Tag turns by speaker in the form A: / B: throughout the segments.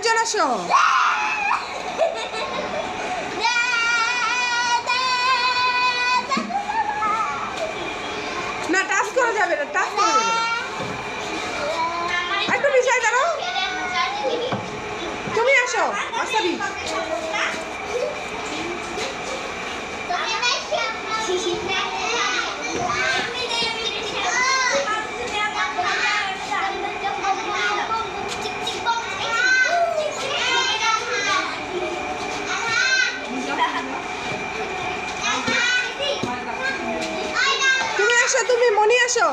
A: আরেকজন আসো। না টাচ করা যাবে না, টাচ করা যাবে না। একটু পিছায় দাঁড়াও। তুমি আসো আসাবি। তুমি আসো, তুমি মনি আসো।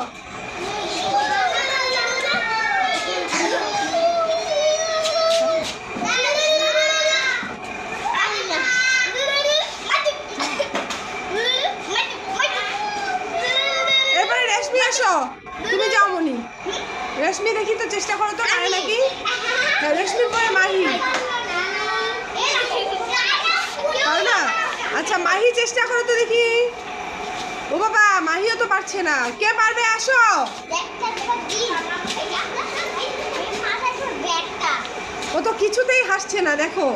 A: এবারে রেশমি আসো, তুমি যাও মনি। রেশমি দেখি তো, চেষ্টা করো তো পারে নাকি। রেশমির পরে মাহি, পারো না? আচ্ছা মাহি চেষ্টা করো তো দেখি। ও বাবা, মাহিও তো পারছে না। কে পারবে? আসো। ও তো কিছুতেই হাসছে না, দেখো।